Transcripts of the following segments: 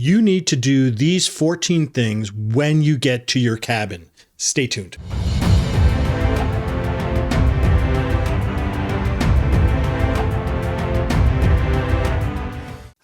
you need to do these 14 things when you get to your cabin. Stay tuned.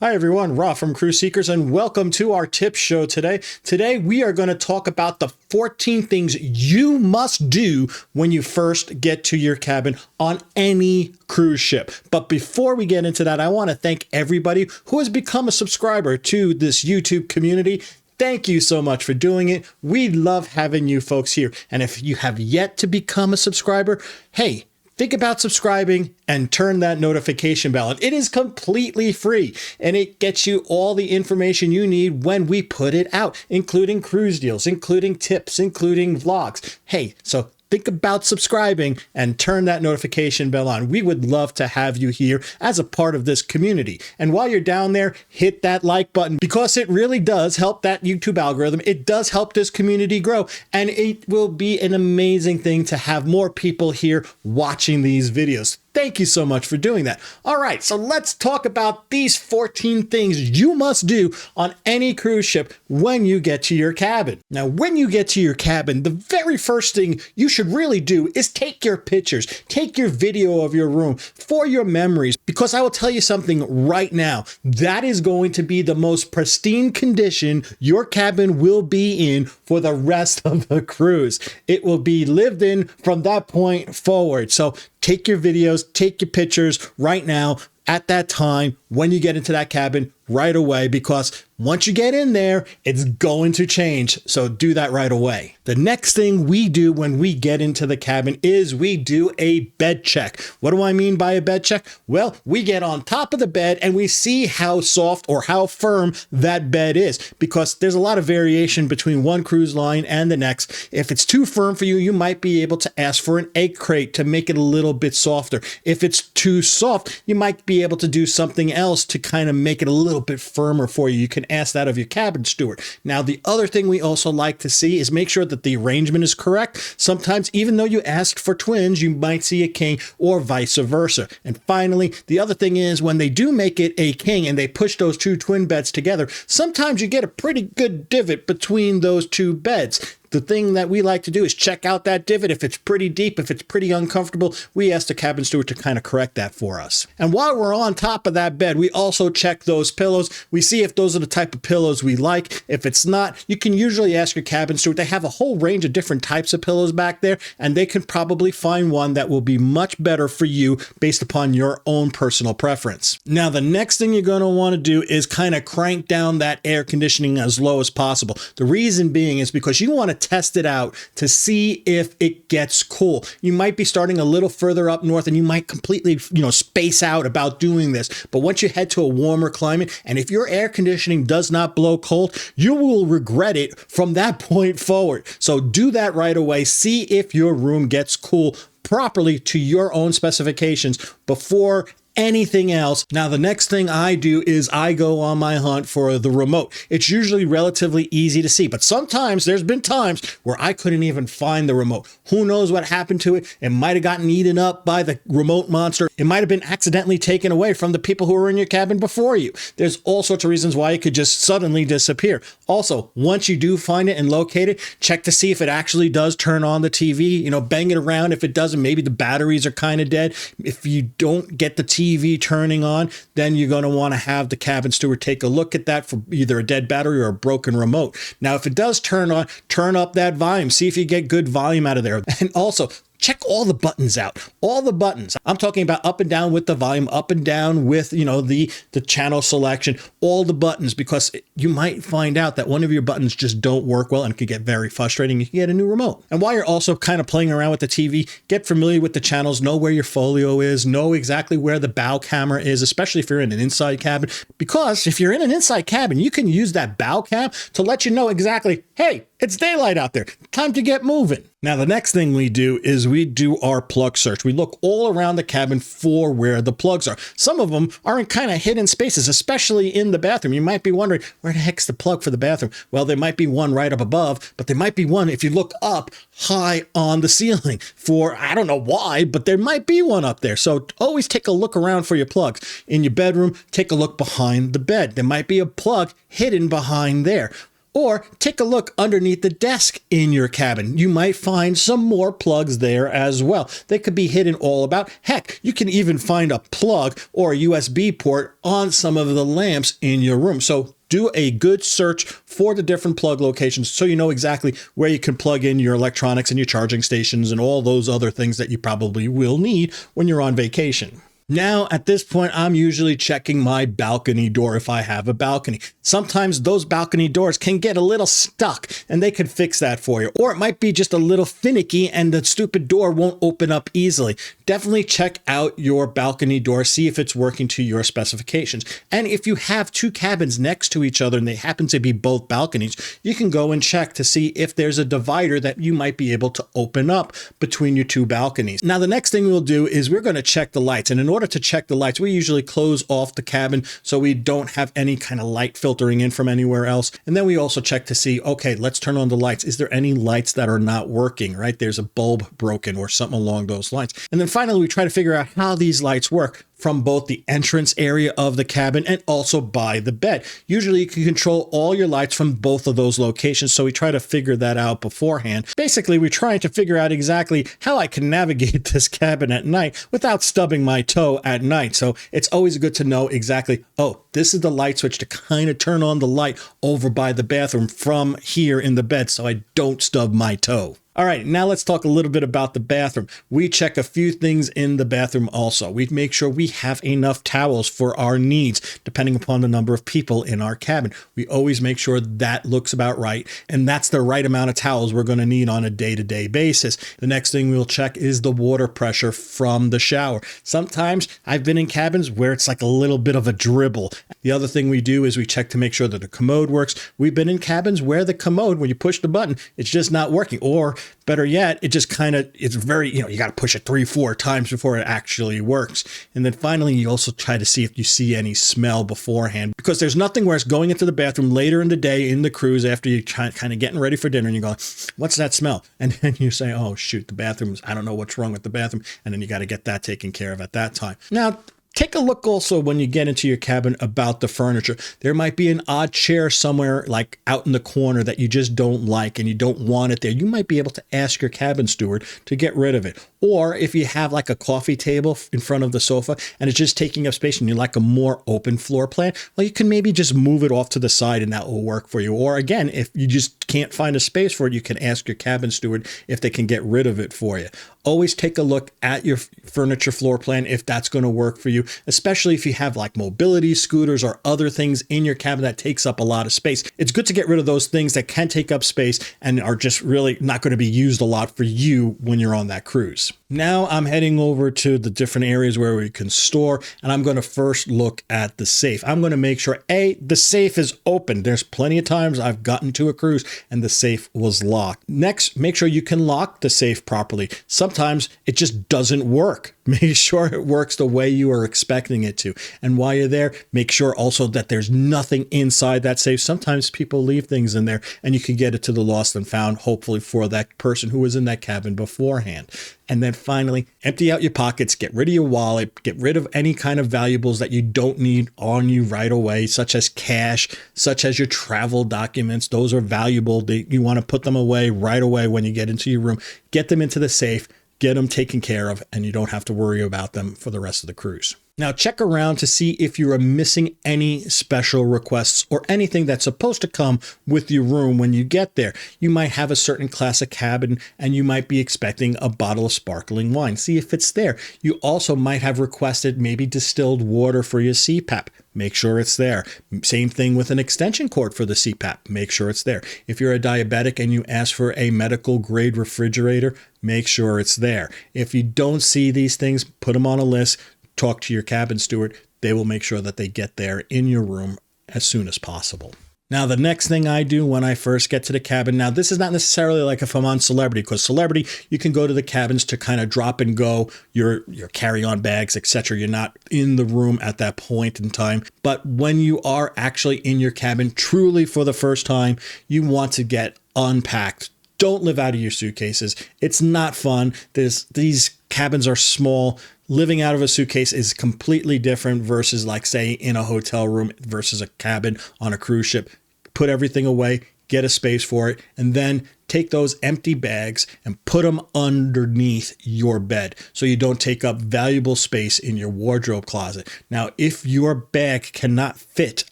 Hi everyone, Ra from Sea-kers, and welcome to our tip show today. Today we are going to talk about the 14 things you must do when you first get to your cabin on any cruise ship. But before we get into that, I want to thank everybody who has become a subscriber to this YouTube community. Thank you so much for doing it. We love having you folks here. And if you have yet to become a subscriber, hey, think about subscribing and turn that notification bell on. It is completely free and it gets you all the information you need when we put it out, including cruise deals, including tips, including vlogs. Hey, so think about subscribing and turn that notification bell on. We would love to have you here as a part of this community. And while you're down there, hit that like button because it really does help that YouTube algorithm. It does help this community grow, and it will be an amazing thing to have more people here watching these videos. Thank you so much for doing that. All right, so let's talk about these 14 things you must do on any cruise ship when you get to your cabin. Now, when you get to your cabin, the very first thing you should really do is take your pictures, take your video of your room for your memories, because I will tell you something right now, that is going to be the most pristine condition your cabin will be in for the rest of the cruise. It will be lived in from that point forward. So take your videos, take your pictures right now at that time when you get into that cabin right away, because once you get in there, it's going to change. So do that right away. The next thing we do when we get into the cabin is we do a bed check. What do I mean by a bed check? Well, we get on top of the bed and we see how soft or how firm that bed is, because there's a lot of variation between one cruise line and the next. If it's too firm for you, you might be able to ask for an egg crate to make it a little bit softer. If it's too soft, you might be able to do something else to kind of make it a little bit firmer for you. You can ask that of your cabin steward. Now, the other thing we also like to see is make sure that the arrangement is correct. Sometimes, even though you asked for twins, you might see a king or vice versa. And finally, the other thing is when they do make it a king and they push those two twin beds together, sometimes you get a pretty good divot between those two beds. The thing that we like to do is check out that divot. If it's pretty deep, if it's pretty uncomfortable, we ask the cabin steward to kind of correct that for us. And while we're on top of that bed, we also check those pillows. We see if those are the type of pillows we like. If it's not, you can usually ask your cabin steward. They have a whole range of different types of pillows back there, and they can probably find one that will be much better for you based upon your own personal preference. Now, the next thing you're going to want to do is kind of crank down that air conditioning as low as possible. The reason being is because you want to test it out to see if it gets cool. You might be starting a little further up north and you might completely, space out about doing this. But once you head to a warmer climate, and if your air conditioning does not blow cold, you will regret it from that point forward. So do that right away. See if your room gets cool properly to your own specifications before anything else. Now, the next thing I do is I go on my hunt for the remote. It's usually relatively easy to see, but sometimes there's been times where I couldn't even find the remote. Who knows what happened to it? It might have gotten eaten up by the remote monster. It might have been accidentally taken away from the people who were in your cabin before you. There's all sorts of reasons why it could just suddenly disappear. Also, once you do find it and locate it, check to see if it actually does turn on the TV. Bang it around. If it doesn't, maybe the batteries are kind of dead. If you don't get the TV turning on, then you're going to want to have the cabin steward take a look at that for either a dead battery or a broken remote. Now, if it does turn on, turn up that volume. See if you get good volume out of there. And also, check all the buttons out, all the buttons. I'm talking about up and down with the volume, up and down with, the channel selection, all the buttons, because you might find out that one of your buttons just don't work well and it could get very frustrating. You can get a new remote. And while you're also kind of playing around with the TV, get familiar with the channels, know where your folio is, know exactly where the bow camera is, especially if you're in an inside cabin, because if you're in an inside cabin, you can use that bow cam to let you know exactly, hey, It's daylight out there. Time to get moving. Now, the next thing we do is we do our plug search. We look all around the cabin for where the plugs are. Some of them are in kind of hidden spaces, especially in the bathroom. You might be wondering, where the heck's the plug for the bathroom? Well, there might be one right up above, but there might be one if you look up high on the ceiling for, I don't know why, but there might be one up there. So always take a look around for your plugs. In your bedroom, take a look behind the bed. There might be a plug hidden behind there. Or take a look underneath the desk in your cabin. You might find some more plugs there as well. They could be hidden all about. Heck, you can even find a plug or a USB port on some of the lamps in your room. So do a good search for the different plug locations so you know exactly where you can plug in your electronics and your charging stations and all those other things that you probably will need when you're on vacation. Now, at this point, I'm usually checking my balcony door if I have a balcony. Sometimes those balcony doors can get a little stuck and they could fix that for you. Or it might be just a little finicky and the stupid door won't open up easily. Definitely check out your balcony door, see if it's working to your specifications. And if you have two cabins next to each other and they happen to be both balconies, you can go and check to see if there's a divider that you might be able to open up between your two balconies. Now, the next thing we'll do is we're going to check the lights. And in order to check the lights, we usually close off the cabin so we don't have any kind of light filtering in from anywhere else. And then we also check to see, okay, let's turn on the lights. Is there any lights that are not working, right? There's a bulb broken or something along those lines. And then finally, we try to figure out how these lights work from both the entrance area of the cabin and also by the bed. Usually you can control all your lights from both of those locations, so we try to figure that out beforehand. Basically, we're trying to figure out exactly how I can navigate this cabin at night without stubbing my toe at night. So it's always good to know exactly, oh, this is the light switch to kind of turn on the light over by the bathroom from here in the bed so I don't stub my toe. All right, now let's talk a little bit about the bathroom. We check a few things in the bathroom also. We make sure we have enough towels for our needs, depending upon the number of people in our cabin. We always make sure that looks about right, and that's the right amount of towels we're going to need on a day-to-day basis. The next thing we'll check is the water pressure from the shower. Sometimes I've been in cabins where it's like a little bit of a dribble. The other thing we do is we check to make sure that the commode works. We've been in cabins where the commode, when you push the button, it's just not working, or better yet, it just kind of, it's very, you got to push it 3-4 times before it actually works. And then finally, you also try to see if you see any smell beforehand, because there's nothing worse going into the bathroom later in the day in the cruise after you kind of getting ready for dinner and you're going, what's that smell? And then you say, oh, shoot, the bathroom, I don't know what's wrong with the bathroom. And then you got to get that taken care of at that time. Now, take a look also when you get into your cabin about the furniture. There might be an odd chair somewhere like out in the corner that you just don't like and you don't want it there. You might be able to ask your cabin steward to get rid of it. Or if you have like a coffee table in front of the sofa and it's just taking up space and you like a more open floor plan, well, you can maybe just move it off to the side and that will work for you. Or again, if you just can't find a space for it, you can ask your cabin steward if they can get rid of it for you. Always take a look at your furniture floor plan if that's going to work for you, especially if you have like mobility scooters or other things in your cabin that takes up a lot of space. It's good to get rid of those things that can take up space and are just really not going to be used a lot for you when you're on that cruise. Now I'm heading over to the different areas where we can store, and I'm going to first look at the safe. I'm going to make sure, A, the safe is open. There's plenty of times I've gotten to a cruise and the safe was locked. Next, make sure you can lock the safe properly. Sometimes it just doesn't work. Make sure it works the way you are expecting it to. And while you're there, make sure also that there's nothing inside that safe. Sometimes people leave things in there and you can get it to the lost and found, hopefully for that person who was in that cabin beforehand. And then finally, empty out your pockets, get rid of your wallet, get rid of any kind of valuables that you don't need on you right away, such as cash, such as your travel documents. Those are valuable. You want to put them away right away when you get into your room. Get them into the safe, get them taken care of, and you don't have to worry about them for the rest of the cruise. Now check around to see if you are missing any special requests or anything that's supposed to come with your room when you get there. You might have a certain class of cabin and you might be expecting a bottle of sparkling wine. See if it's there. You also might have requested maybe distilled water for your CPAP. Make sure it's there. Same thing with an extension cord for the CPAP. Make sure it's there. If you're a diabetic and you ask for a medical grade refrigerator, make sure it's there. If you don't see these things, put them on a list. Talk to your cabin steward. They will make sure that they get there in your room as soon as possible. Now, the next thing I do when I first get to the cabin, now this is not necessarily like if I'm on Celebrity, because Celebrity, you can go to the cabins to kind of drop and go your carry-on bags, etc. You're not in the room at that point in time. But when you are actually in your cabin, truly for the first time, you want to get unpacked. Don't live out of your suitcases. It's not fun. These cabins are small. Living out of a suitcase is completely different versus, like, say, in a hotel room versus a cabin on a cruise ship. Put everything away, get a space for it, and then take those empty bags and put them underneath your bed so you don't take up valuable space in your wardrobe closet. Now, if your bag cannot fit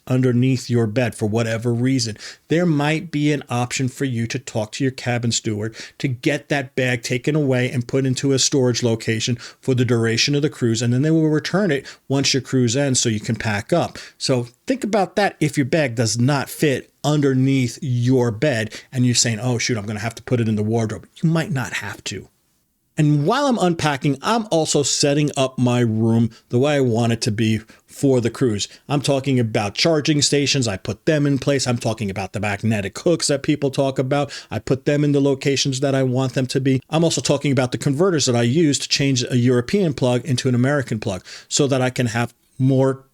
underneath your bed for whatever reason, there might be an option for you to talk to your cabin steward to get that bag taken away and put into a storage location for the duration of the cruise, and then they will return it once your cruise ends so you can pack up. So think about that if your bag does not fit underneath your bed and you're saying, oh shoot, I'm going to have to put it in the wardrobe. You might not have to. And while I'm unpacking, I'm also setting up my room the way I want it to be for the cruise. I'm talking about charging stations. I put them in place. I'm talking about the magnetic hooks that people talk about. I put them in the locations that I want them to be. I'm also talking about the converters that I use to change a European plug into an American plug so that I can have more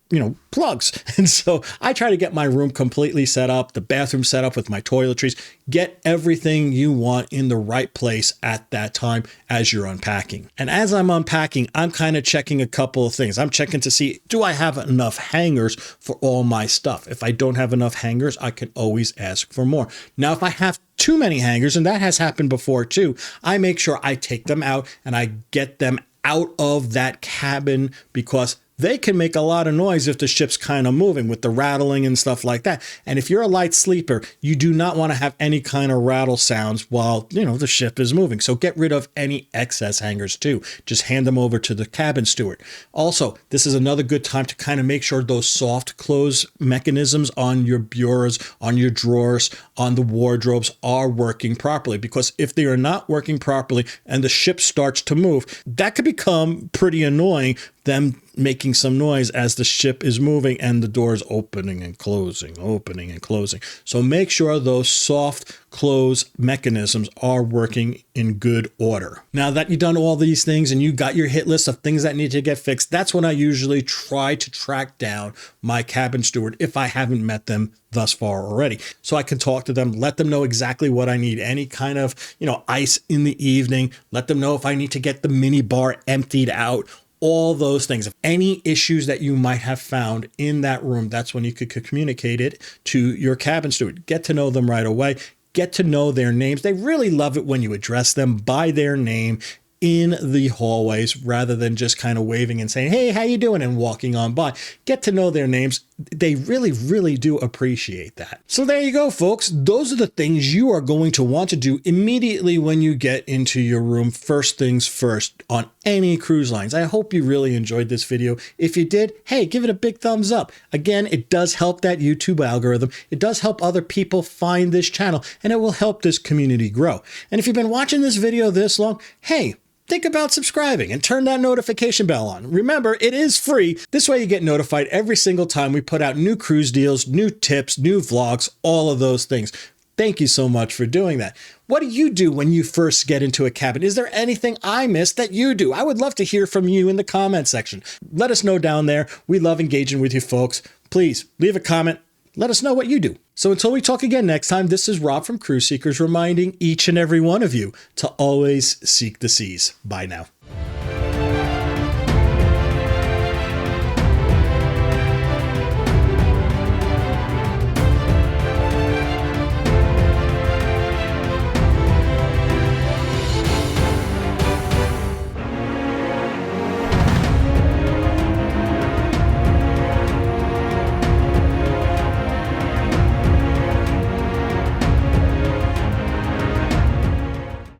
plugs. And so I try to get my room completely set up, the bathroom set up with my toiletries, get everything you want in the right place at that time as you're unpacking. And as I'm unpacking, I'm kind of checking a couple of things. I'm checking to see, do I have enough hangers for all my stuff? If I don't have enough hangers, I can always ask for more. Now, if I have too many hangers, and that has happened before too, I make sure I take them out and I get them out of that cabin, because they can make a lot of noise if the ship's kind of moving with the rattling and stuff like that. And if you're a light sleeper, you do not want to have any kind of rattle sounds while, the ship is moving. So get rid of any excess hangers too. Just hand them over to the cabin steward. Also, this is another good time to kind of make sure those soft close mechanisms on your bureaus, on your drawers, on the wardrobes are working properly. Because if they are not working properly and the ship starts to move, that could become pretty annoying, them making some noise as the ship is moving and the doors opening and closing, opening and closing. So make sure those soft close mechanisms are working in good order. Now that you've done all these things and you got your hit list of things that need to get fixed, that's when I usually try to track down my cabin steward if I haven't met them thus far already. So I can talk to them, let them know exactly what I need, any kind of, ice in the evening, let them know if I need to get the mini bar emptied out, all those things. If any issues that you might have found in that room, that's when you could communicate it to your cabin steward. Get to know them right away. Get to know their names. They really love it when you address them by their name in the hallways rather than just kind of waving and saying, hey, how you doing? And walking on by. Get to know their names. They really, really do appreciate that. So there you go, folks. Those are the things you are going to want to do immediately when you get into your room. First things first on any cruise lines. I hope you really enjoyed this video. If you did, hey, give it a big thumbs up. Again, it does help that YouTube algorithm. It does help other people find this channel, and it will help this community grow. And if you've been watching this video this long, hey, think about subscribing and turn that notification bell on. Remember, it is free. This way you get notified every single time we put out new cruise deals, new tips, new vlogs, all of those things. Thank you so much for doing that. What do you do when you first get into a cabin? Is there anything I missed that you do? I would love to hear from you in the comment section. Let us know down there. We love engaging with you folks. Please leave a comment. Let us know what you do. So until we talk again next time, this is Rob from Cruise Seekers reminding each and every one of you to always seek the seas. Bye now.